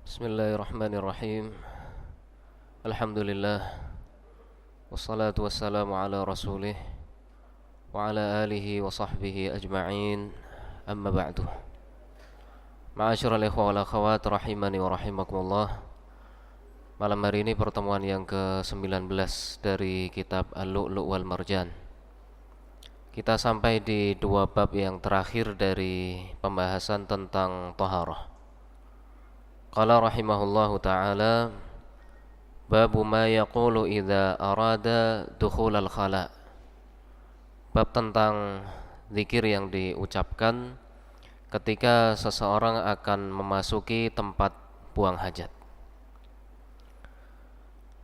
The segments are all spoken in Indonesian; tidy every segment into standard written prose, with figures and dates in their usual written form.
Bismillahirrahmanirrahim. Alhamdulillah. Wassalatu wassalamu ala rasulih wa ala alihi wa sahbihi ajma'in. Amma ba'du. Ma'asyiral ikhwa wal akhawat rahimani wa rahimakumullah. Malam hari ini pertemuan yang ke-19 dari kitab Al-Lu'lu' wal Marjan. Kita sampai di dua bab yang terakhir dari pembahasan tentang taharah. Qala rahimahullahu ta'ala, babu ma yaqulu idza arada dukhulal khala. Bab tentang zikir yang diucapkan ketika seseorang akan memasuki tempat buang hajat.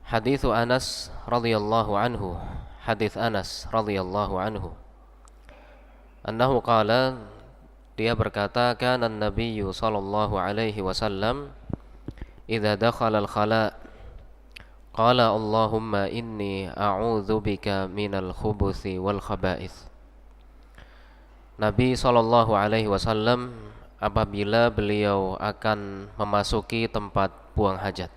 Hadits Anas radhiyallahu anhu. Hadits Anas radhiyallahu anhu. Annahu qala, dia berkata, kana an-nabiyyu sallallahu alaihi wasallam idza dakhala al-khala qala Allahumma inni a'udzu bika minal khubuthi wal khaba'ith. Nabi sallallahu alaihi wasallam apabila beliau akan memasuki tempat buang hajat,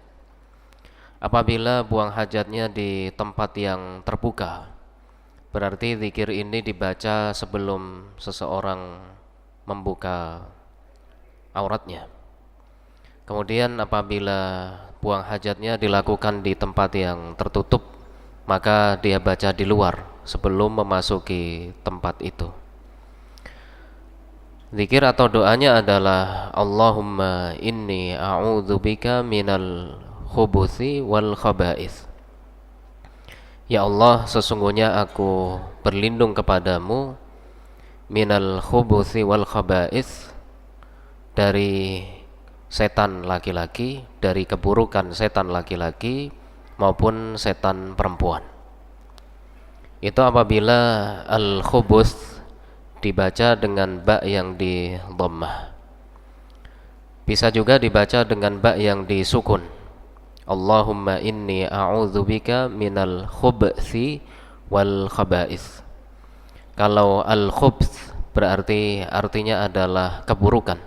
apabila buang hajatnya di tempat yang terbuka, berarti zikir ini dibaca sebelum seseorang membuka auratnya. Kemudian apabila buang hajatnya dilakukan di tempat yang tertutup, maka dia baca di luar sebelum memasuki tempat itu. Zikir atau doanya adalah Allahumma inni a'udzubika minal khubuthi wal khaba'ith. Ya Allah, sesungguhnya aku berlindung kepadamu minal khubuthi wal khaba'ith, dari setan laki-laki, dari keburukan setan laki-laki maupun setan perempuan. Itu apabila al-khubuth dibaca dengan ba yang di dhammah. Bisa juga dibaca dengan ba yang disukun. Allahumma inni a'udzubika minal khubthi wal khaba'ith. Kalau al-khubth berarti artinya adalah keburukan.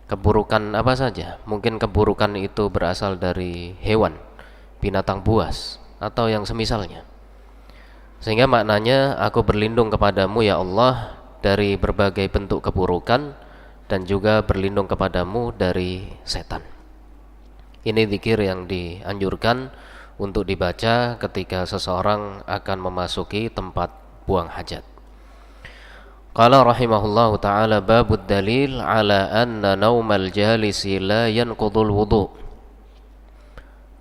Keburukan apa saja? Mungkin keburukan itu berasal dari hewan, binatang buas, atau yang semisalnya. Sehingga maknanya, aku berlindung kepadamu ya Allah dari berbagai bentuk keburukan, dan juga berlindung kepadamu dari setan. Ini zikir yang dianjurkan untuk dibaca ketika seseorang akan memasuki tempat buang hajat. Qala rahimahullahu ta'ala, babud dalil ala anna naumal jalisi la yanqudul wudu.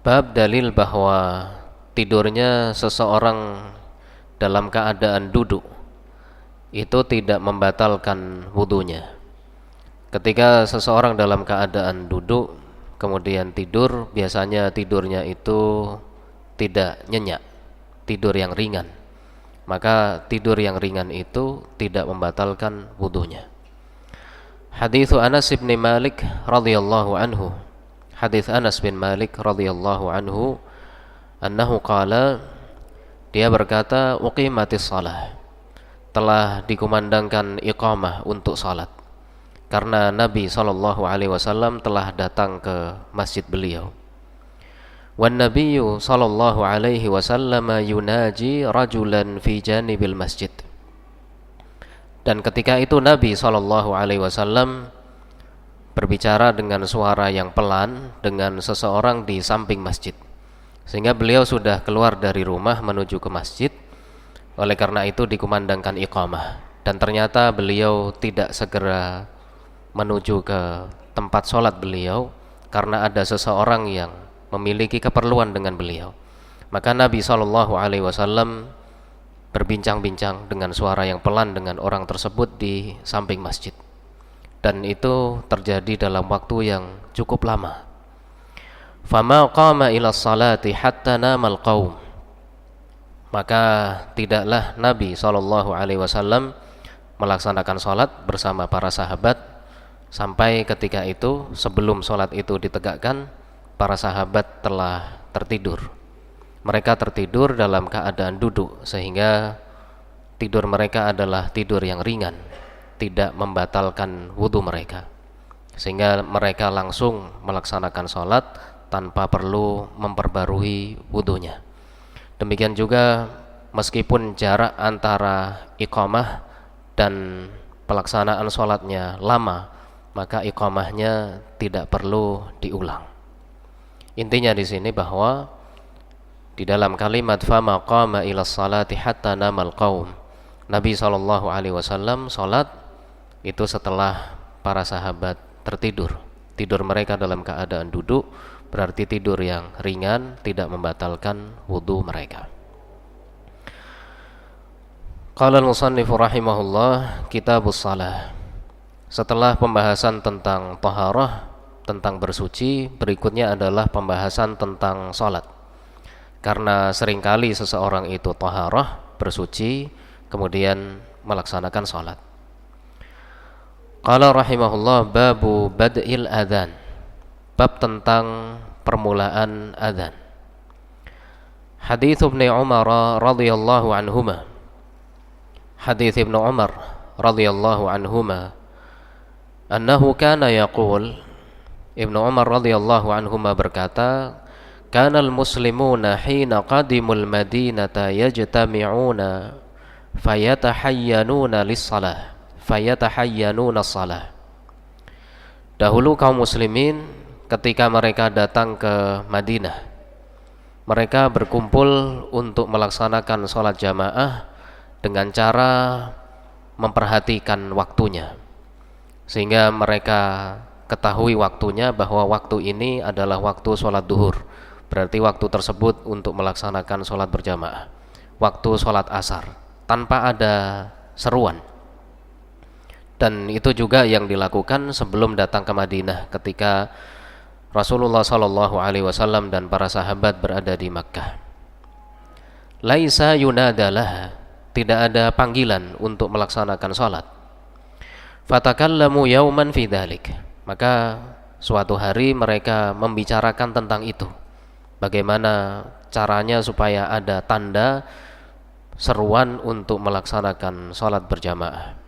Bab dalil bahwa tidurnya seseorang dalam keadaan duduk itu tidak membatalkan wudunya. Ketika seseorang dalam keadaan duduk kemudian tidur, biasanya tidurnya itu tidak nyenyak, tidur yang ringan. Maka tidur yang ringan itu tidak membatalkan wudunya. Hadits Anas bin Malik radhiyallahu anhu. Hadits Anas bin Malik radhiyallahu anhu, annahu qala, dia berkata, uqimatis shalah, telah dikumandangkan iqamah untuk salat. Karena Nabi sallallahu alaihi wasallam telah datang ke masjid beliau. Wan nabiyyu sallallahu alaihi wasallam yunaji rajulan fi janibil masjid. Dan ketika itu Nabi sallallahu alaihi wasallam berbicara dengan suara yang pelan dengan seseorang di samping masjid. Sehingga beliau sudah keluar dari rumah menuju ke masjid. Oleh karena itu dikumandangkan iqamah. Dan ternyata beliau tidak segera menuju ke tempat sholat beliau, karena ada seseorang yang memiliki keperluan dengan beliau. Maka Nabi SAW berbincang-bincang dengan suara yang pelan dengan orang tersebut di samping masjid. Dan itu terjadi dalam waktu yang cukup lama. Fama qama ila salati hatta namal qaum. Maka tidaklah Nabi SAW melaksanakan salat bersama para sahabat sampai ketika itu, sebelum salat itu ditegakkan, para sahabat telah tertidur. Mereka tertidur dalam keadaan duduk, sehingga tidur mereka adalah tidur yang ringan, tidak membatalkan wudu mereka. sehingga mereka langsung melaksanakan sholat tanpa perlu memperbarui wudunya. Demikian juga meskipun jarak antara iqamah dan pelaksanaan sholatnya lama, maka iqamahnya tidak perlu diulang. Intinya di sini bahwa di dalam kalimat fama qama ila salati hatta namal qaum, Nabi SAW sholat itu setelah para sahabat tertidur. Tidur mereka dalam keadaan duduk, berarti tidur yang ringan, tidak membatalkan wudu mereka. Qala al-musannifu rahimahullah, kitabus shalah. Setelah pembahasan tentang taharah, tentang bersuci, berikutnya adalah pembahasan tentang salat. Karena seringkali seseorang itu taharah, bersuci, kemudian melaksanakan salat. Qala rahimahullah, babu bad'il adzan. Bab tentang permulaan adzan. Hadits Ibnu Umar radhiyallahu anhuma. Hadits Ibnu Umar radhiyallahu anhuma annahu kana yaqul, Ibnu Umar radhiyallahu anhuma berkata, kanal muslimuna hina qadimul madinata yajtami'una fayatahayyanuna lis-shalah fayatahayyanuna shalah. Dahulu kaum muslimin ketika mereka datang ke Madinah, mereka berkumpul untuk melaksanakan sholat jamaah dengan cara memperhatikan waktunya, sehingga mereka ketahui waktunya bahwa waktu ini adalah waktu sholat duhur, berarti waktu tersebut untuk melaksanakan sholat berjamaah. Waktu sholat asar tanpa ada seruan. Dan itu juga yang dilakukan sebelum datang ke Madinah ketika Rasulullah SAW dan para sahabat berada di Makkah. Laisa yunadalah, tidak ada panggilan untuk melaksanakan sholat. Fatakallamu yauman fi dzalik, maka suatu hari mereka membicarakan tentang itu, bagaimana caranya supaya ada tanda seruan untuk melaksanakan sholat berjamaah.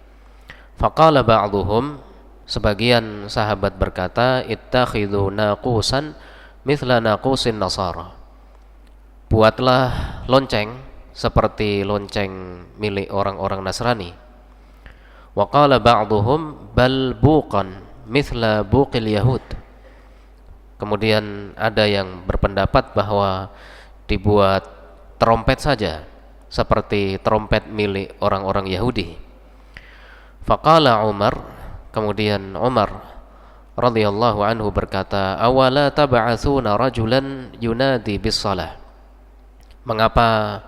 Faqala ba'duhum, sebagian sahabat berkata, ittakhidhu naqusan mithla naqusin nasara. Buatlah lonceng seperti lonceng milik orang-orang Nasrani. Wa qala ba'duhum bal buqan mithla buqil yahud. Kemudian ada yang berpendapat bahwa dibuat trompet saja seperti trompet milik orang-orang Yahudi. Faqala Umar, kemudian Umar radhiyallahu anhu berkata, awala tab'atsuna rajulan yunadi bis-shalah. Mengapa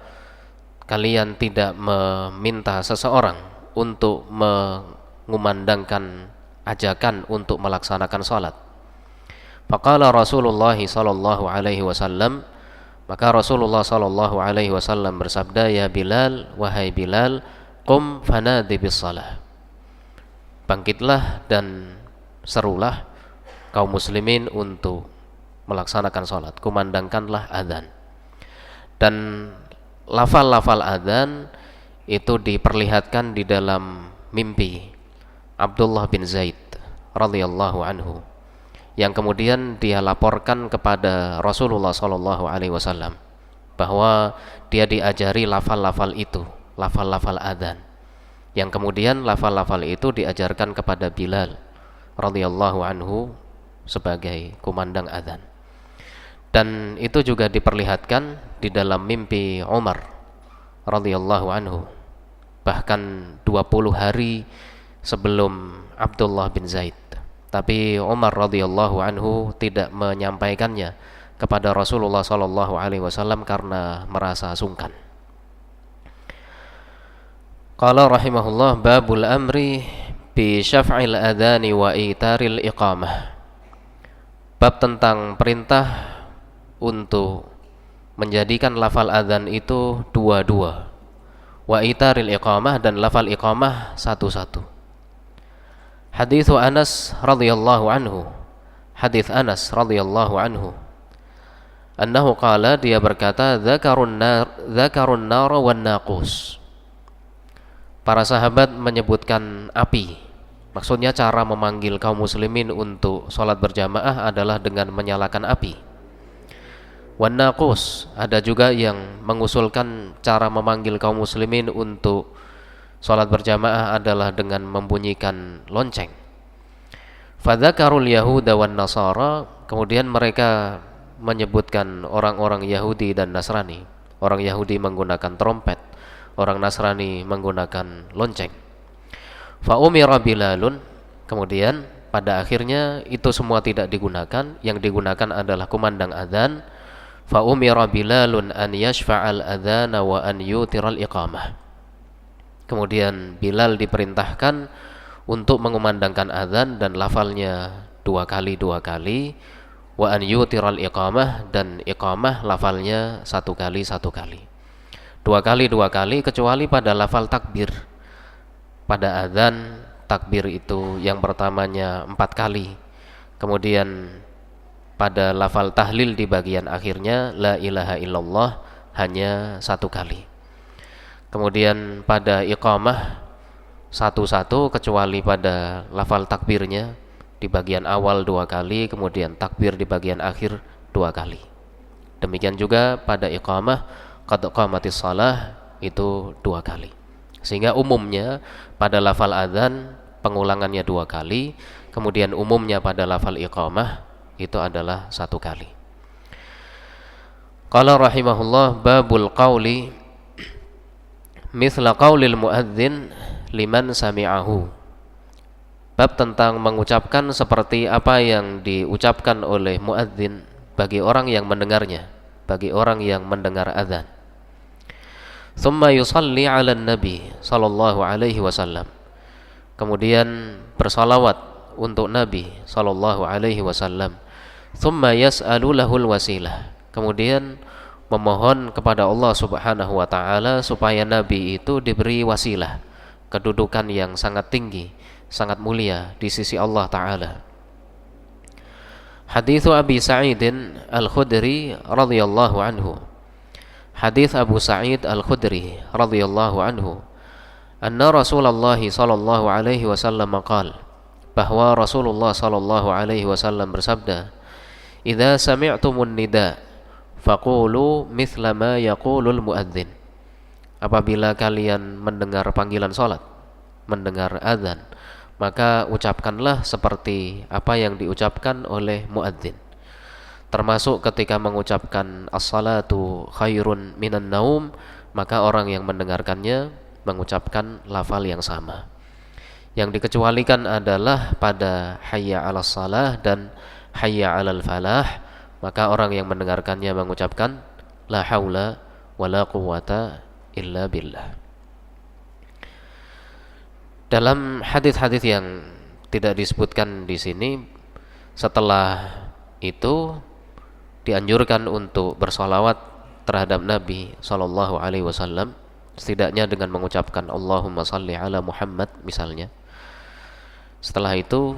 kalian tidak meminta seseorang untuk mengumandangkan ajakan untuk melaksanakan salat? Faqala Rasulullah sallallahu alaihi wasallam, maka Rasulullah sallallahu alaihi wasallam bersabda, ya Bilal, wahai Bilal, qum fanadi bis-shalah. Bangkitlah dan serulah kaum muslimin untuk melaksanakan salat, kumandangkanlah adzan. Dan lafal-lafal adzan itu diperlihatkan di dalam mimpi Abdullah bin Zaid radhiyallahu anhu, yang kemudian dia laporkan kepada Rasulullah SAW bahwa dia diajari lafal-lafal itu, lafal-lafal adzan, yang kemudian lafal-lafal itu diajarkan kepada Bilal radhiyallahu anhu sebagai kumandang adzan. Dan itu juga diperlihatkan di dalam mimpi Umar radhiyallahu anhu, bahkan 20 hari sebelum Abdullah bin Zaid. Tapi Umar radhiyallahu anhu tidak menyampaikannya kepada Rasulullah sallallahu alaihi wasallam karena merasa sungkan. Qala rahimahullah, babul amri bi syaf'il adhani wa itaril iqamah. Bab tentang perintah untuk menjadikan lafal adzan itu dua-dua, wa itaril iqamah, dan lafal iqamah satu-satu. Hadits Anas radhiyallahu anhu, hadits Anas radhiyallahu anhu, annahu qala, dia berkata, dzakarun nar wan naqus. Para sahabat menyebutkan api Maksudnya cara memanggil kaum muslimin untuk sholat berjamaah adalah dengan menyalakan api. Wan naqus, ada juga yang mengusulkan cara memanggil kaum muslimin untuk sholat berjamaah adalah dengan membunyikan lonceng. Fadzakarul yahuda wan nasara, kemudian mereka menyebutkan orang-orang Yahudi dan Nasrani. Orang Yahudi menggunakan trompet, orang Nasrani menggunakan lonceng. Fa umira Bilalun, kemudian pada akhirnya itu semua tidak digunakan, yang digunakan adalah kumandang adzan. Fa umira Bilalun an yashfa'al adzana wa an yutiral iqamah. Kemudian Bilal diperintahkan untuk mengumandangkan adzan dan lafalnya dua kali, wa an yutiral iqamah, dan iqamah lafalnya satu kali. Dua kali kecuali pada lafal takbir. Pada adzan takbir itu yang pertamanya 4 kali. Kemudian pada lafal tahlil di bagian akhirnya la ilaha illallah hanya 1 kali. Kemudian pada iqamah satu-satu kecuali pada lafal takbirnya di bagian awal 2 kali, kemudian takbir di bagian akhir 2 kali. Demikian juga pada iqamah qad qamatis shalah itu 2 kali. Sehingga umumnya pada lafal adzan pengulangannya 2 kali, kemudian umumnya pada lafal iqamah itu adalah 1 kali. Qala rahimahullah babul qauli mithla qaulil muadzin liman sami'ahu. Bab tentang mengucapkan seperti apa yang diucapkan oleh muadzin bagi orang yang mendengarnya, bagi orang yang mendengar adzan. Thumma yusalli 'alan nabi sallallahu alaihi wasallam. Kemudian bersalawat untuk Nabi sallallahu alaihi wasallam. Thumma yas'alu lahul wasilah. Kemudian memohon kepada Allah Subhanahu wa taala supaya Nabi itu diberi wasilah, kedudukan yang sangat tinggi, sangat mulia di sisi Allah taala. Hadits Abi Sa'id Al-Khudri radhiyallahu anhu. Hadits Abu Sa'id Al-Khudri radhiyallahu anhu, anna Rasulullah sallallahu alaihi wasallam qala, bahwa Rasulullah sallallahu alaihi wasallam bersabda, "Idza sami'tumun nida faqulu mithla ma yaqulul muadzin." Apabila kalian mendengar panggilan salat, mendengar adzan, maka ucapkanlah seperti apa yang diucapkan oleh muadzin. Termasuk ketika mengucapkan as-salatu khairun minan naum, maka orang yang mendengarkannya mengucapkan lafal yang sama. Yang dikecualikan adalah pada hayya 'alas salah dan hayya 'alal falah, maka orang yang mendengarkannya mengucapkan la haula wala quwata illa billah. Dalam hadis-hadis yang tidak disebutkan di sini, setelah itu dianjurkan untuk bersolawat terhadap Nabi sallallahu alaihi wasallam, setidaknya dengan mengucapkan Allahumma salli ala Muhammad misalnya. Setelah itu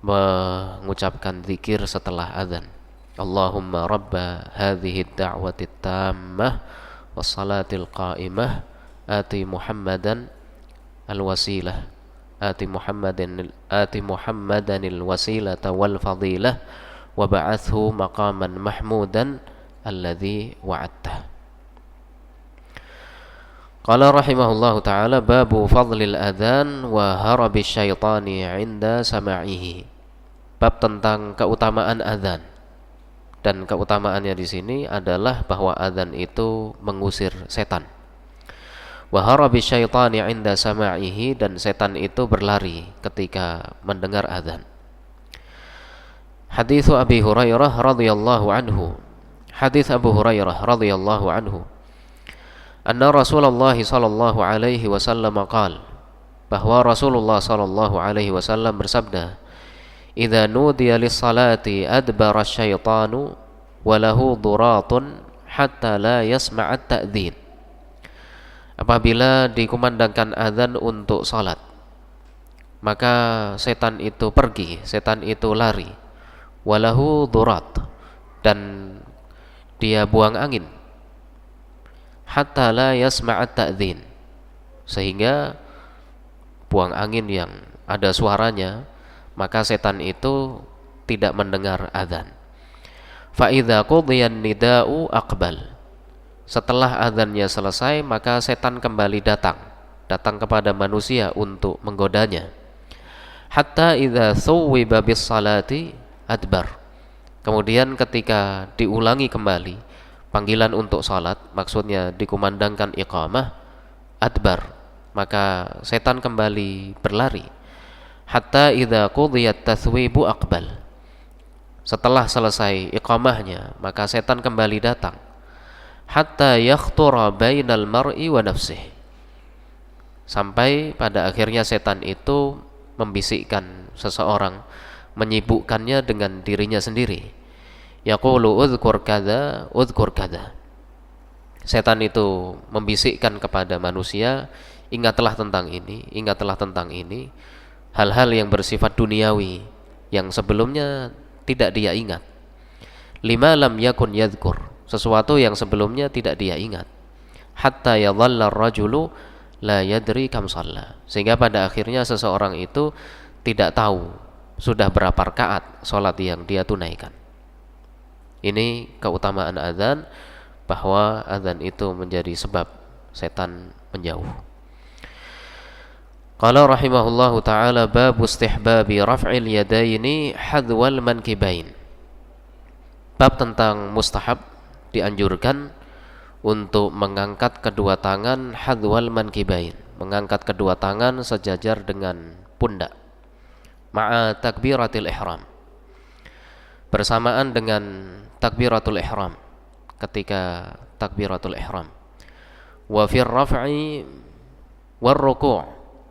mengucapkan zikir setelah azan. Allahumma rabba hadhihi ad-da'wati tammah was-salatil qa'imah ati Muhammadan al-wasilah ati Muhammadan al-wasilata wal fadilah wa ba'athu maqaman mahmudan alladhi wa'adtah. Qala rahimahullahu ta'ala babu fadlil adhan wa harabi syaitani 'inda sama'ihi. Bab tentang keutamaan adzan, dan keutamaannya di sini adalah bahwa adzan itu mengusir setan. Wa harabi syaitani 'inda sama'ihi, dan setan itu berlari ketika mendengar adzan. Hadits Abi Hurairah radhiyallahu anhu. Hadits Abu Hurairah radhiyallahu anhu, anna Rasulullah sallallahu alaihi wasallam qala, bahwa Rasulullah sallallahu alaihi wasallam bersabda, "Idza nudiya lis-salati adbara asy-syaitanu wa lahu duratun hatta la yasma'a at-ta'dzin." Apabila dikumandangkan azan untuk salat, maka setan itu pergi, setan itu lari. Walahu durat, dan dia buang angin. Hatta la yasma'at ta'dzin, sehingga buang angin yang ada suaranya, maka setan itu tidak mendengar adzan. Fa idza qudiyan nida'u aqbal. Setelah adzannya selesai, maka setan kembali datang kepada manusia untuk menggodanya. Hatta idza thuwiba bis salati adbar. Kemudian ketika diulangi kembali panggilan untuk salat, maksudnya dikumandangkan iqamah, adbar, maka setan kembali berlari. Hatta idza qudiyat tathwibu aqbal. Setelah selesai iqamahnya, maka setan kembali datang. Hatta yakhtura bainal mar'i wa nafsihi. Sampai pada akhirnya setan itu membisikkan seseorang, menyibukkannya dengan dirinya sendiri. Yaqulu udhkur kadza, udhkur kadza. Setan itu membisikkan kepada manusia, ingatlah tentang ini, ingatlah tentang ini, hal-hal yang bersifat duniawi yang sebelumnya tidak dia ingat. Lima lam yakun yadhkur, sesuatu yang sebelumnya tidak dia ingat. Hatta yadhalla ar-rajulu la yadri kam shalla, sehingga pada akhirnya seseorang itu tidak tahu sudah berapa rakaat salat yang dia tunaikan. Ini keutamaan azan, bahwa azan itu menjadi sebab setan menjauh. Qala rahimahullahu ta'ala bab istihbabi raf'il yadaini hadwal mankibain. Bab tentang mustahab, dianjurkan untuk mengangkat kedua tangan hadwal mankibain, mengangkat kedua tangan sejajar dengan pundak, ma'a takbiratil ihram, bersamaan dengan takbiratul ihram, ketika takbiratul ihram, wa fir raf'i war ruku',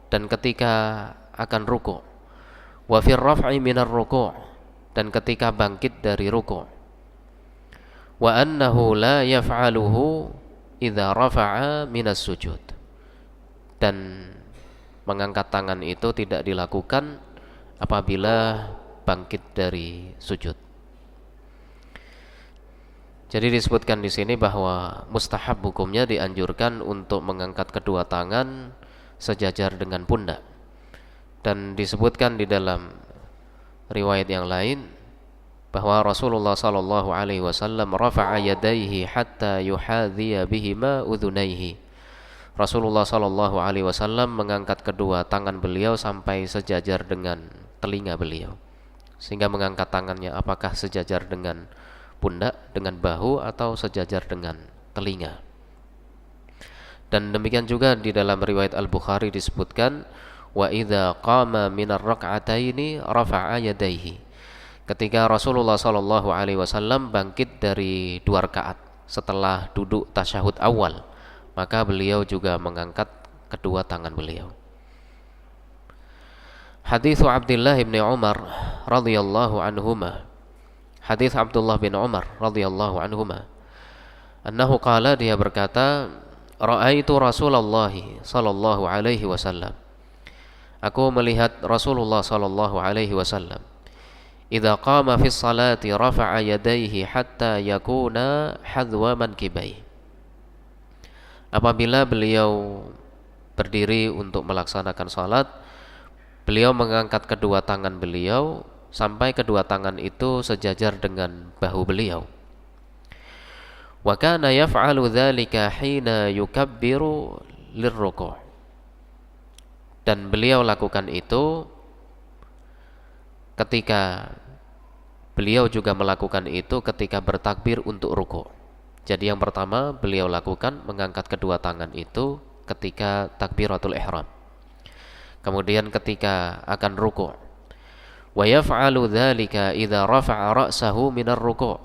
dan ketika akan ruku', wa fir raf'i minar ruku', dan ketika bangkit dari ruku', wa annahu la yaf'aluhu idza rafa'a minas sujud, dan mengangkat tangan itu tidak dilakukan apabila bangkit dari sujud. Jadi disebutkan di sini bahwa mustahab hukumnya dianjurkan untuk mengangkat kedua tangan sejajar dengan pundak. Dan disebutkan di dalam riwayat yang lain bahwa Rasulullah sallallahu alaihi wasallam rafa'a yadayhi hatta yuhadhiya bihima udhunaihi. Rasulullah sallallahu alaihi wasallam mengangkat kedua tangan beliau sampai sejajar dengan telinga beliau. Sehingga mengangkat tangannya apakah sejajar dengan pundak, dengan bahu, atau sejajar dengan telinga. Dan demikian juga di dalam riwayat Al-Bukhari disebutkan wa idza qama minar rak'ataini rafa'a yadayhi. Ketika Rasulullah sallallahu alaihi wasallam bangkit dari 2 rakaat setelah duduk tasyahud awal, maka beliau juga mengangkat kedua tangan beliau. Hadits Abdullah bin Umar radhiyallahu anhuma. Hadits Abdullah bin Umar radhiyallahu anhuma. Annahu qala, dia berkata, ra'aitu Rasulullah sallallahu alaihi wasallam. Aku melihat Rasulullah sallallahu alaihi wasallam. Idza qama fi sholati rafa'a yadayhi hatta yakuna hadwa mankibai. Apabila beliau berdiri untuk melaksanakan salat, beliau mengangkat kedua tangan beliau sampai kedua tangan itu sejajar dengan bahu beliau. Wa kana yaf'alu dzalika hina yukabbiru lirruku'. Dan beliau lakukan itu ketika beliau juga melakukan itu ketika bertakbir untuk ruku'. Jadi yang pertama beliau lakukan mengangkat kedua tangan itu ketika takbiratul ihram. Kemudian ketika akan ruku'. Wa yaf'alu dzalika idza rafa'a ra'sahu minar ruku'.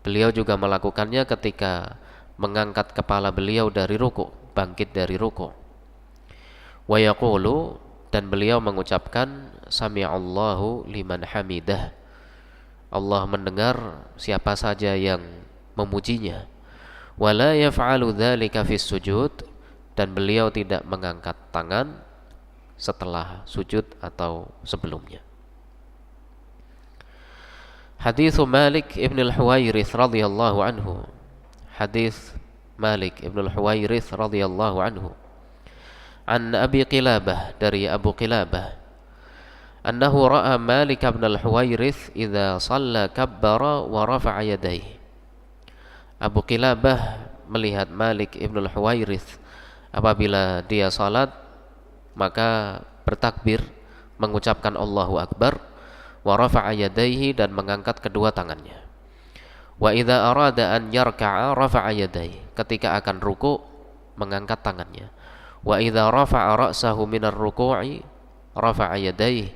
Beliau juga melakukannya ketika mengangkat kepala beliau dari ruku', bangkit dari ruku'. Wa yaqulu, dan beliau mengucapkan sami'allahu liman hamidah. Allah mendengar siapa saja yang memujinya. Wa la yaf'alu dzalika fis sujud, dan beliau tidak mengangkat tangan setelah sujud atau sebelumnya. Hadits Malik ibn al-Huwairits radhiyallahu anhu. Hadits Malik ibn al-Huwairits radhiyallahu anhu. An Abi Qilabah, dari Abu Qilabah, annahu ra'a Malik bin al-Huwairits idza shalla kabbara wa rafa'a yadayhi. Abu Qilabah melihat Malik ibn al-Huwairits apabila dia salat maka bertakbir, mengucapkan Allahu Akbar, wa rafa'a yadayhi, dan mengangkat kedua tangannya. Wa idza arada an yarka'a rafa'a yadayhi, ketika akan ruku mengangkat tangannya. Wa idza rafa'a ra'sahu minar ruku'i rafa'a yadayhi,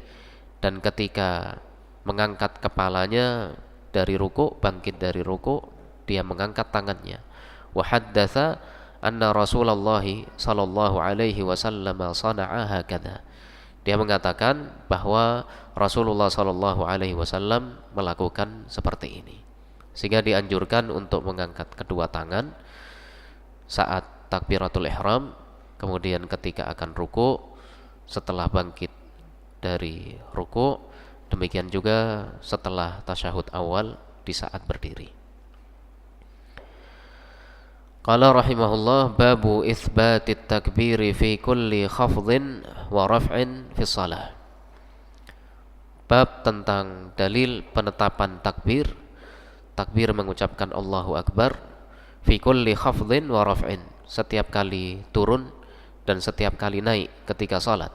dan ketika mengangkat kepalanya dari ruku, bangkit dari ruku, dia mengangkat tangannya. Wa haddatsa anna Rasulullah sallallahu alaihi wasallam sana'a hakadha. Dia mengatakan bahwa Rasulullah sallallahu alaihi wasallam melakukan seperti ini. Sehingga dianjurkan untuk mengangkat kedua tangan saat takbiratul ihram, kemudian ketika akan ruku, setelah bangkit dari ruku, demikian juga setelah tasyahud awal di saat berdiri. Qala rahimahullah, babu itsbatit takbiri fi kulli khafdhin wa raf'in fi shalah. Bab tentang dalil penetapan takbir mengucapkan Allahu Akbar, fi kulli khafdhin wa raf'in, setiap kali turun dan setiap kali naik ketika salat.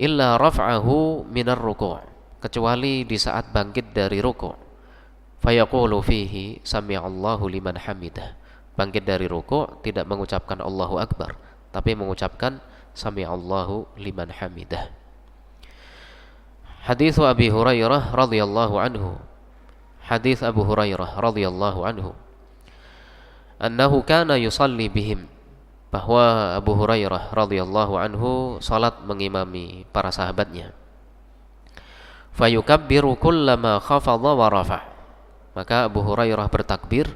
Illa raf'ahu minar ruku', kecuali di saat bangkit dari ruku'. Fayaqulu fihi sami'allahu liman hamidah. Bangkit dari ruku' tidak mengucapkan Allahu Akbar, tapi mengucapkan sami'allahu liman hamidah. Hadits Abi Hurairah radhiyallahu anhu. Hadits Abu Hurairah radhiyallahu anhu. Annahu kana yusalli bihim. Bahwa Abu Hurairah radhiyallahu anhu salat mengimami para sahabatnya. Fayukabbiru kullama khafadha wa rafa'. Maka Abu Hurairah bertakbir,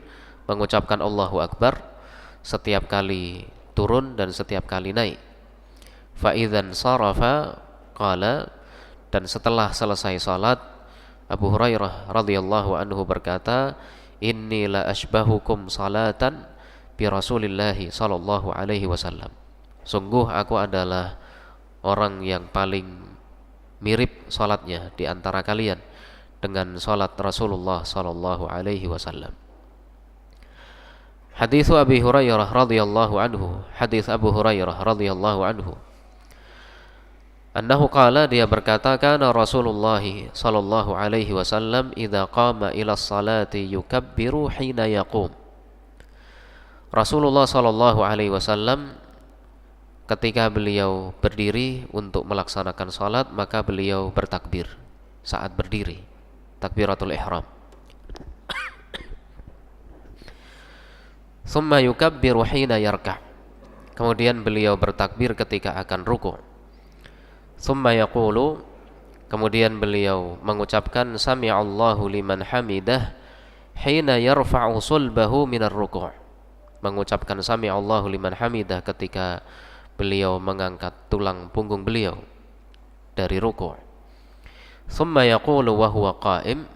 mengucapkan Allahu Akbar setiap kali turun dan setiap kali naik. Fa idzan sarafa qala, dan setelah selesai salat Abu Hurairah radhiyallahu anhu berkata, inni la ashbahukum salatan bi Rasulillah sallallahu alaihi wasallam. Sungguh aku adalah orang yang paling mirip salatnya di antara kalian dengan salat Rasulullah sallallahu alaihi wasallam. Hadits Abi Hurairah radhiyallahu anhu. Hadits Abu Hurairah radhiyallahu anhu. Annahu qala, dia berkata, kana Rasulullah sallallahu alaihi wasallam idza qama ila salati yukabbiru hina yaqum. Rasulullah sallallahu alaihi wasallam ketika beliau berdiri untuk melaksanakan salat, maka beliau bertakbir saat berdiri, takbiratul ihram. Tsumma yukabbiru hina yarka'. Kemudian beliau bertakbir ketika akan ruku'. Tsumma yaqulu, kemudian beliau mengucapkan sami'allahu liman hamidah hina yarfa'u sulbahu minar ruku'. Mengucapkan sami'allahu liman hamidah ketika beliau mengangkat tulang punggung beliau dari ruku'. Tsumma yaqulu wa huwa qa'im.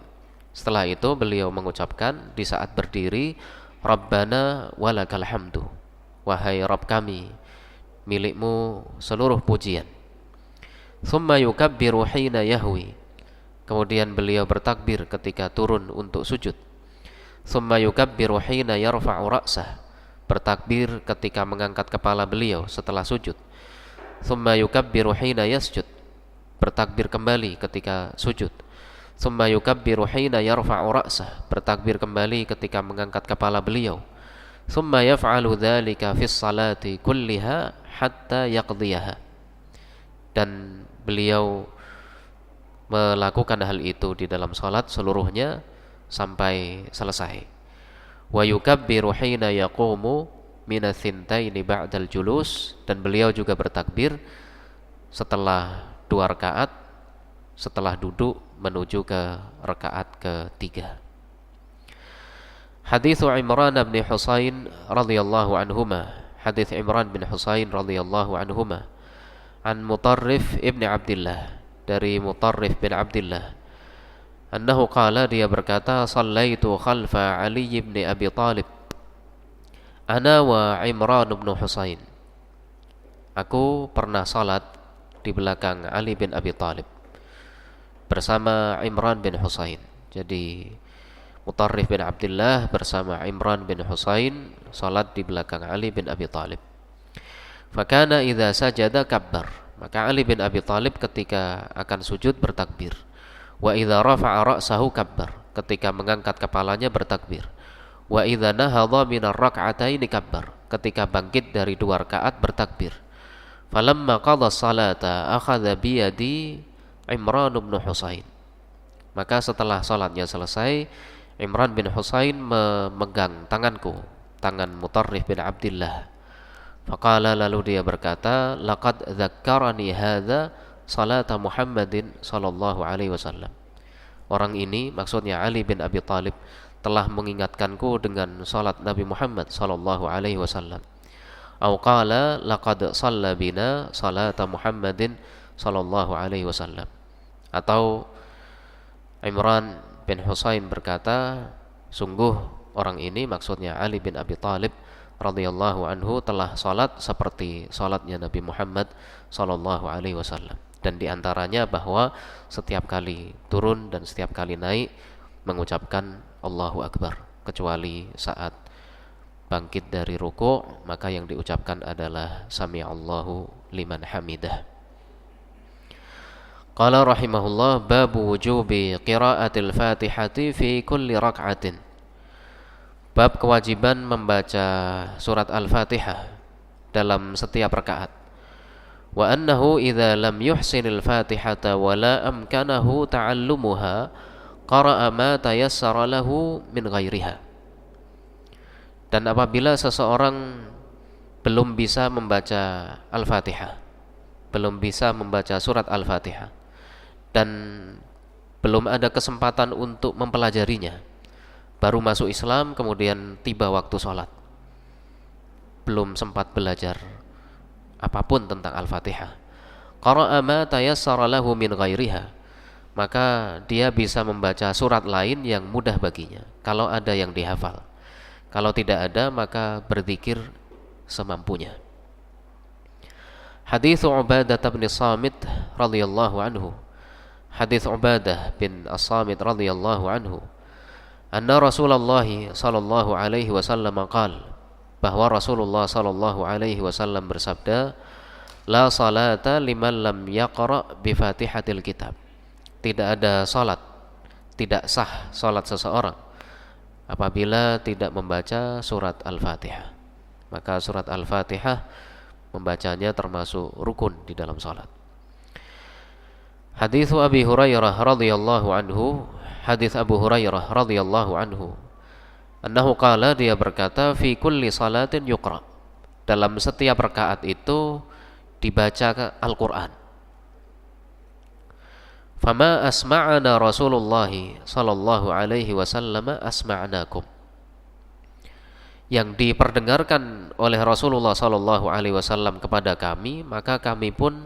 Setelah itu beliau mengucapkan di saat berdiri, Rabbana walakal hamdu, wahai Rabb kami, milikmu seluruh pujian. Tsumma yukabbiru hina yahwi. Kemudian beliau bertakbir ketika turun untuk sujud. Tsumma yukabbiru hina yarfa'u ra'sah. Bertakbir ketika mengangkat kepala beliau setelah sujud. Tsumma yukabbiru hina yasjud. Bertakbir kembali ketika sujud. Tsumma yukabbiru hina yarfa'u ra'sah. Bertakbir kembali ketika mengangkat kepala beliau. Tsumma yaf'alu dzalika fis salati kulliha hatta yaqdiyaha. Dan beliau melakukan hal itu di dalam salat seluruhnya sampai selesai. Wa yukabbiru hina yaqumu minas tsintaini ba'dal julus. Dan beliau juga bertakbir setelah 2 rakaat, setelah duduk menuju ke rakaat ketiga. Hadits Imran bin Husain radhiyallahu anhuma. Hadits Imran bin Husain radhiyallahu anhuma an Mutarrif ibn Abdullah, dari Mutarrif bin Abdullah, annahu qala, dia berkata, sallaitu khalfa Ali ibn Abi Talib ana wa Imran bin Husain. Aku pernah salat di belakang Ali bin Abi Talib. bersama Imran bin Husain. Jadi Mutarrif bin Abdullah bersama Imran bin Husain salat di belakang Ali bin Abi Thalib. Fakana idza sajada kabbar. Maka Ali bin Abi Thalib ketika akan sujud bertakbir. Wa idza rafa'a ra'sahu kabbar. Ketika mengangkat kepalanya bertakbir. Wa idza nahadha minar rak'ataini kabbar. Ketika bangkit dari 2 rakaat bertakbir. Falamma qadha salata akhadha bi yadi Imran bin Husain. Maka setelah salatnya selesai, Imran bin Husain memegang tanganku, tangan Mutarrif bin Abdullah. Faqala, lalu dia berkata, laqad dzakkarani hadza salata Muhammadin sallallahu alaihi wasallam. Orang ini, maksudnya Ali bin Abi Thalib, telah mengingatkanku dengan salat Nabi Muhammad sallallahu alaihi wasallam. Au qala laqad shalla bina salata Muhammadin sallallahu alaihi wasallam. Atau Imran bin Husain berkata, sungguh orang ini, maksudnya Ali bin Abi Thalib radhiyallahu anhu, telah salat seperti salatnya Nabi Muhammad sallallahu alaihi wasallam. Dan diantaranya bahwa setiap kali turun dan setiap kali naik mengucapkan Allahu Akbar, kecuali saat bangkit dari ruku', maka yang diucapkan adalah Sami'allahu liman hamidah. Qala rahimahullah, babu wujubi qiraatil Fatihati fi kulli rak'atin. Bab kewajiban membaca surat Al-Fatihah dalam setiap rakaat. Wa annahu idza lam yuhsinil Fatihata wa la amkanahu ta'allumuha qara'a ma tayassara lahu min ghairiha. Dan apabila seseorang belum bisa membaca Al-Fatihah, belum bisa membaca surat Al-Fatihah, dan belum ada kesempatan untuk mempelajarinya, baru masuk Islam kemudian tiba waktu sholat, belum sempat belajar apapun tentang Al-Fatihah, qara'a ma tayassara lahu min ghairiha, maka dia bisa membaca surat lain yang mudah baginya kalau ada yang dihafal. Kalau tidak ada, maka berzikir semampunya. Hadits Ubadah bin Samit radhiyallahu anhu. Hadits Ubadah bin As-Samit radhiyallahu anhu. Anna Rasulullah sallallahu alaihi wasallam qala, bahwa Rasulullah sallallahu alaihi wasallam bersabda, la salata liman lam yaqra bi Fatihatil kitab. Tidak ada salat, tidak sah salat seseorang apabila tidak membaca surat Al-Fatihah. Maka surat Al-Fatihah membacanya termasuk rukun di dalam salat. Hadits Abi Hurairah radhiyallahu anhu. Hadits Abu Hurairah radhiyallahu anhu, annahu qala, dia berkata, fi kulli salatin yuqra. Dalam setiap rakaat itu dibaca Al-Qur'an. Fama asma'ana Rasulullah sallallahu alaihi wasallam asma'nakum. Yang diperdengarkan oleh Rasulullah sallallahu alaihi wasallam kepada kami, maka kami pun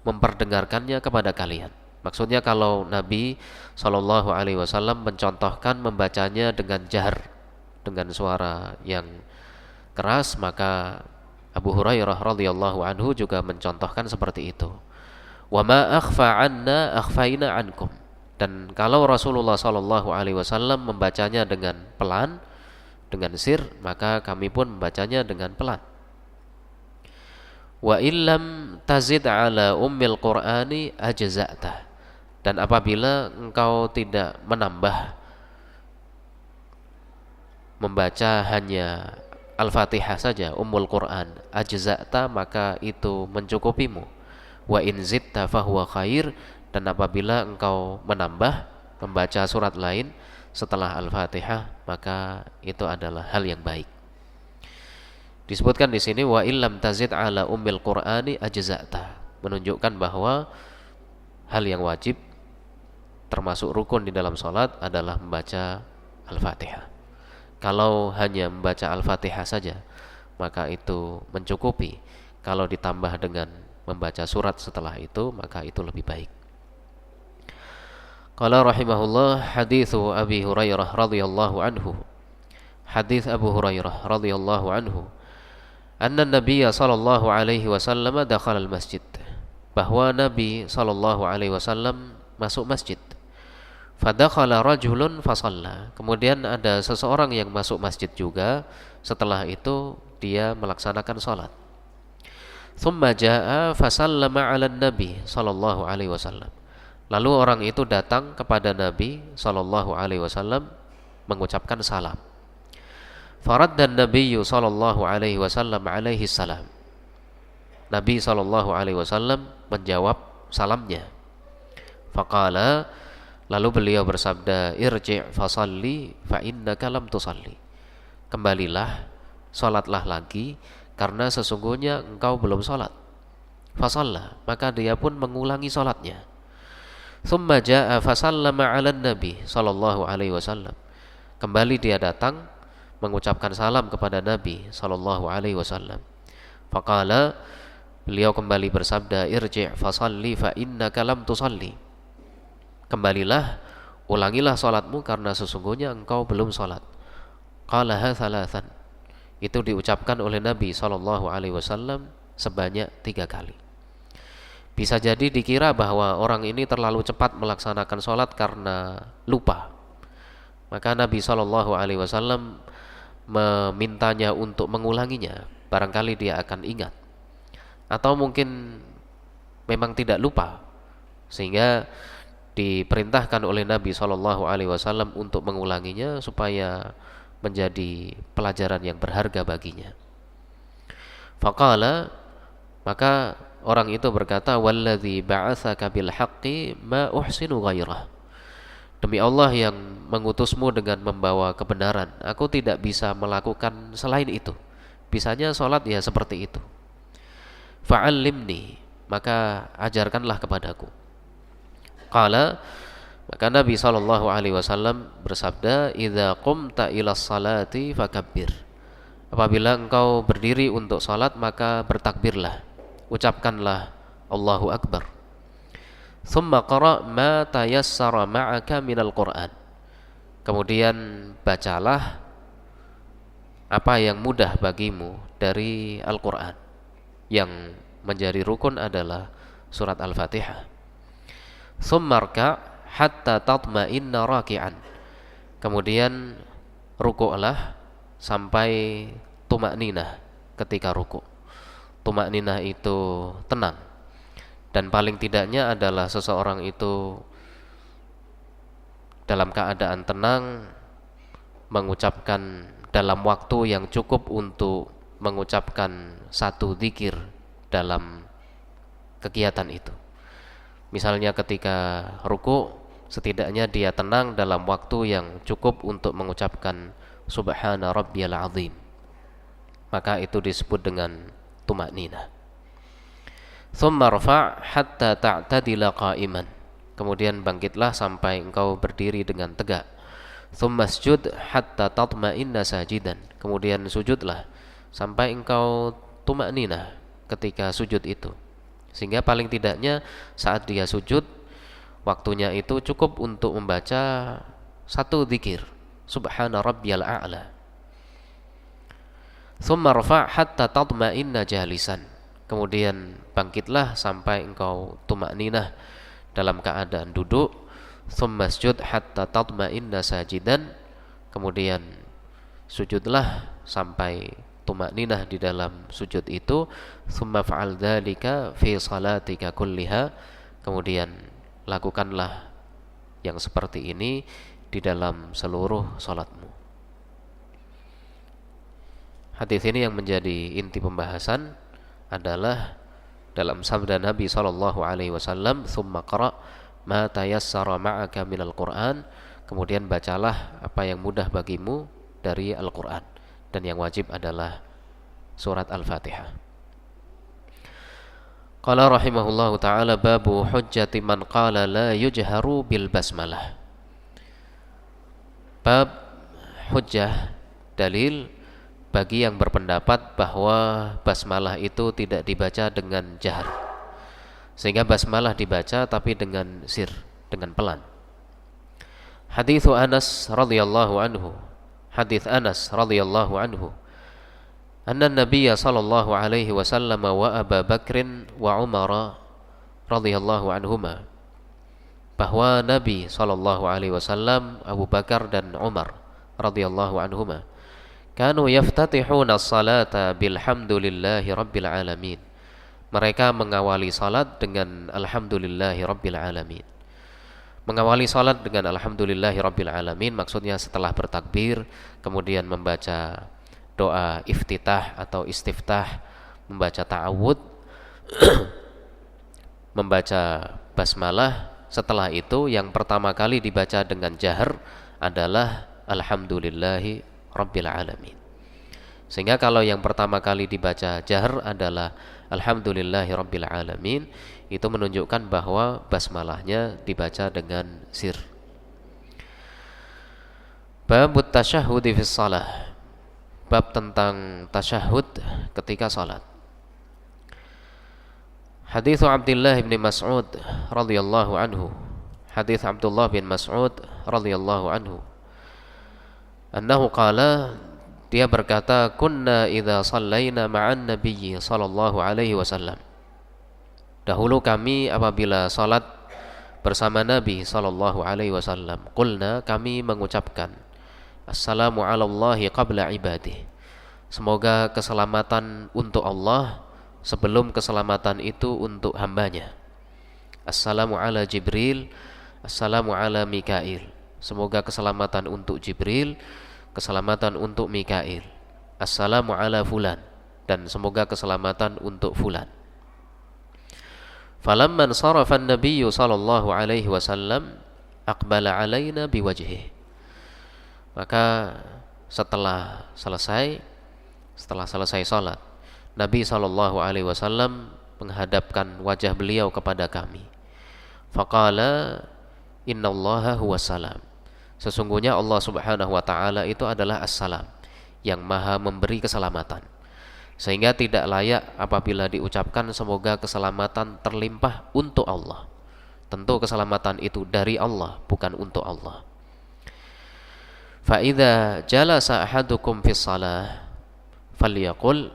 memperdengarkannya kepada kalian. Maksudnya kalau Nabi sallallahu alaihi wasallam mencontohkan membacanya dengan jahar, dengan suara yang keras, maka Abu Hurairah radhiyallahu anhu juga mencontohkan seperti itu. Wa ma akhfa anna akhfaina ankum. Dan kalau Rasulullah sallallahu alaihi wasallam membacanya dengan pelan, dengan sir, maka kami pun membacanya dengan pelan. Wa illam tazid ala ummil qur'ani ajza'ta. Dan apabila engkau tidak menambah membaca hanya Al-Fatihah saja, Ummul Quran, ajza'ta, maka itu mencukupimu. Wa in zidta fahuwa khair. Dan apabila engkau menambah membaca surat lain setelah Al-Fatihah, maka itu adalah hal yang baik. Disebutkan di sini wa illam tazid ala ummil qur'ani ajza'ta, menunjukkan bahwa hal yang wajib termasuk rukun di dalam salat adalah membaca Al-Fatihah. Kalau hanya membaca Al-Fatihah saja, maka itu mencukupi. Kalau ditambah dengan membaca surat setelah itu, maka itu lebih baik. Qala rahimahullah, haditsu Abi Hurairah radhiyallahu anhu. Hadits Abu Hurairah radhiyallahu anhu, anna Nabiy sallallahu alaihi wasallam dakhala al-masjid, bahwa Nabi sallallahu alaihi wasallam masuk masjid. Fadakhala rajulun fasalla. Kemudian ada seseorang yang masuk masjid juga. Setelah itu dia melaksanakan salat. Thumma jaa fasallama 'alan nabi sallallahu alaihi wasallam. Lalu orang itu datang kepada Nabi sallallahu alaihi wasallam mengucapkan salam. Faradda an-nabiyyu sallallahu alaihi wasallam alaihi salam. Nabi sallallahu alaihi wasallam menjawab salamnya. Faqala, lalu beliau bersabda, irji' fasalli fa innaka lam tusalli. Kembalilah, salatlah lagi karena sesungguhnya engkau belum salat. Fasalla, maka dia pun mengulangi salatnya. Thumma jaa fasallama 'alan nabi sallallahu alaihi wasallam. Kembali dia datang mengucapkan salam kepada Nabi sallallahu alaihi wasallam. Faqala, beliau kembali bersabda, irji' fasalli fa innaka lam tusalli. Kembalilah, ulangilah salatmu karena sesungguhnya engkau belum salat. Qalaha thalathan. Itu diucapkan oleh Nabi sallallahu alaihi wasallam sebanyak 3 kali. Bisa jadi dikira bahwa orang ini terlalu cepat melaksanakan salat karena lupa. Maka Nabi sallallahu alaihi wasallam memintanya untuk mengulanginya, barangkali dia akan ingat. Atau mungkin memang tidak lupa, sehingga diperintahkan oleh Nabi sallallahu alaihi wasallam untuk mengulanginya supaya menjadi pelajaran yang berharga baginya. Faqala, maka orang itu berkata, walladzi ba'atsaka bil haqqi ma uhsinu ghairah. Demi Allah yang mengutusmu dengan membawa kebenaran, aku tidak bisa melakukan selain itu. Bisanya salat ya seperti itu. Fa'allimni, maka ajarkanlah kepadaku. Qala, maka Nabi sallallahu alaihi wasallam bersabda, idza qumta ila salati fakabbir. Apabila engkau berdiri untuk salat maka bertakbirlah, ucapkanlah Allahu akbar. Thumma qara ma tayassara ma'aka minal Qur'an. Kemudian bacalah apa yang mudah bagimu dari Al-Qur'an. Yang menjadi rukun adalah surat Al-Fatihah. Tsummarka hatta tatma'inna raki'an. Kemudian rukuklah sampai tumakninah ketika rukuk. Tumakninah itu tenang. Dan paling tidaknya adalah seseorang itu dalam keadaan tenang mengucapkan dalam waktu yang cukup untuk mengucapkan satu zikir dalam kegiatan itu. Misalnya ketika ruku, setidaknya dia tenang dalam waktu yang cukup untuk mengucapkan subhana rabbiyal azim. Maka itu disebut dengan tumakninah. Tsumma rfa' hatta ta'tadila qa'iman. Kemudian bangkitlah sampai engkau berdiri dengan tegak. Tsumma sujud hatta tatma'inna sajidan. Kemudian sujudlah sampai engkau tumakninah ketika sujud itu. Sehingga paling tidaknya saat dia sujud, waktunya itu cukup untuk membaca satu zikir, subhana rabbiyal a'la. Tsumma rfa' hatta tatma'inna jalisan. Kemudian bangkitlah sampai engkau tumakninah dalam keadaan duduk. Tsumma sujud hatta tatma'inna sajidan. Kemudian sujudlah sampai tumakninah di dalam sujud itu. Tsumma fa'al dzalika fi salatika kulliha. Kemudian lakukanlah yang seperti ini di dalam seluruh salatmu. Hadis ini yang menjadi inti pembahasan adalah dalam sabda Nabi sallallahu alaihi wasallam, "Tsumma qra' ma tayassara ma'aka minal Qur'an." Kemudian bacalah apa yang mudah bagimu dari Al-Qur'an, dan yang wajib adalah surat Al-Fatihah. Qala rahimahullahu taala, babu hujjati man qala la yujharu bil basmalah. Bab hujjah, dalil bagi yang berpendapat bahwa basmalah itu tidak dibaca dengan jahar, sehingga basmalah dibaca tapi dengan sir, dengan pelan. Hadits Anas radhiyallahu anhu, hadits Anas radhiyallahu anhu, anna Nabiy sallallahu alaihi wasallam wa Abu Bakr wa Umar radhiyallahu anhuma bahwa Nabi sallallahu alaihi wasallam, Abu Bakar dan Umar radhiyallahu anhuma kanu yaftatihuna as-salata bilhamdulillahi rabbil alamin. Mereka mengawali salat dengan alhamdulillahi rabbil alamin. Mengawali salat dengan alhamdulillahi rabbil alamin maksudnya setelah bertakbir kemudian membaca doa iftitah atau istiftah, membaca ta'awud, membaca basmalah. Setelah itu yang pertama kali dibaca dengan jahar adalah alhamdulillahi rabbil alamin. Sehingga kalau yang pertama kali dibaca jahar adalah alhamdulillahi rabbil alamin, itu menunjukkan bahwa basmalahnya dibaca dengan sir. Babut tasyahhudi fis shalah. Bab tentang tasyahud ketika salat. Hadits Abdullah bin Mas'ud radhiyallahu anhu. Hadits Abdullah bin Mas'ud radhiyallahu anhu. Annahu qala, dia berkata, kunna idza shallaina ma'an nabiyyi sallallahu alaihi wasallam. Dahulu kami apabila salat bersama Nabi sallallahu alaihi wasallam, qulna, kami mengucapkan, assalamu ala Allahi qabla ibadih. Semoga keselamatan untuk Allah sebelum keselamatan itu untuk hambanya. Assalamu ala Jibril, assalamu ala Mikail. Semoga keselamatan untuk Jibril, keselamatan untuk Mikail. Assalamu ala fulan, dan semoga keselamatan untuk fulan. Falamman sarafa an-nabiy sallallahu alaihi wasallam aqbala alaina biwajhihi. Maka setelah selesai salat, Nabi sallallahu alaihi wasallam menghadapkan wajah beliau kepada kami. Faqala innallaha huwas salam. Sesungguhnya Allah Subhanahu wa taala itu adalah as-salam, yang maha memberi keselamatan. Sehingga tidak layak apabila diucapkan semoga keselamatan terlimpah untuk Allah. Tentu keselamatan itu dari Allah, bukan untuk Allah. Fa idza jalasa ahadukum fis shalah falyaqul,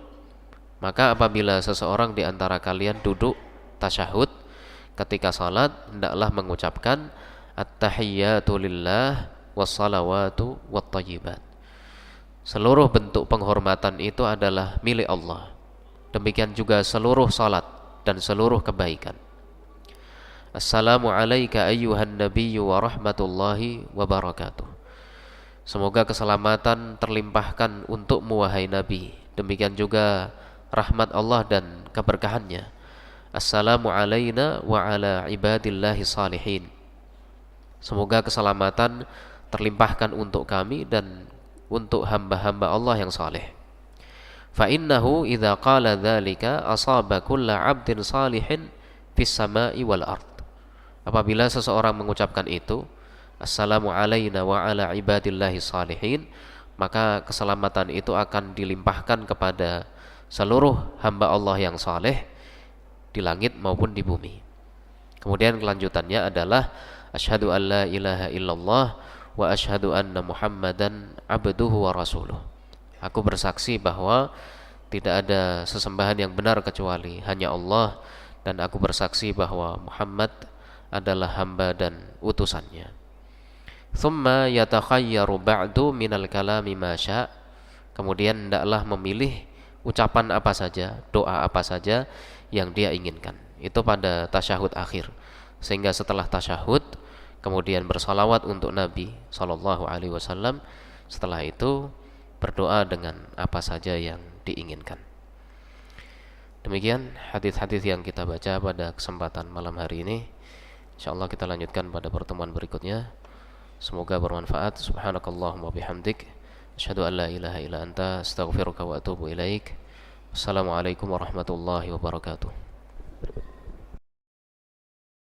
maka apabila seseorang di antara kalian duduk tasyahud ketika salat, hendaklah mengucapkan at-tahiyyatu lillah wassalawatu wattayyibat. Seluruh bentuk penghormatan itu adalah milik Allah. Demikian juga seluruh salat dan seluruh kebaikan. Assalamu alayka ayyuhan nabiyyu wa rahmatullahi wa barakatuh. Semoga keselamatan terlimpahkan untukmu wahai Nabi. Demikian juga rahmat Allah dan keberkahannya. Assalamu alayna wa ala ibadillahi salihin. Semoga keselamatan terlimpahkan untuk kami dan untuk hamba-hamba Allah yang saleh. Fa innahu idza qala dzalika asaba kulla 'abdin salihin fis sama'i wal ard. Apabila seseorang mengucapkan itu, assalamu alayna wa ala ibadillahi salihin, maka keselamatan itu akan dilimpahkan kepada seluruh hamba Allah yang saleh di langit maupun di bumi. Kemudian kelanjutannya adalah asyhadu an la ilaha illallah wa asyhadu anna Muhammadan abduhu wa rasuluh. Aku bersaksi bahwa tidak ada sesembahan yang benar kecuali hanya Allah, dan aku bersaksi bahwa Muhammad adalah hamba dan utusannya. Thumma yatakhayyaru ba'du minal kalami ma sya'. Kemudian hendaklah memilih ucapan apa saja, doa apa saja yang dia inginkan. Itu pada tasyahud akhir. Sehingga setelah tasyahud kemudian bersalawat untuk Nabi sallallahu alaihi wasallam. Setelah itu berdoa dengan apa saja yang diinginkan. Demikian hadis-hadis yang kita baca pada kesempatan malam hari ini. Insyaallah kita lanjutkan pada pertemuan berikutnya. Semoga bermanfaat. Subhanakallahumma bihamdik, asyhadu an la ilaha illa anta, astaghfiruka wa atubu ilaik. Assalamualaikum warahmatullahi wabarakatuh.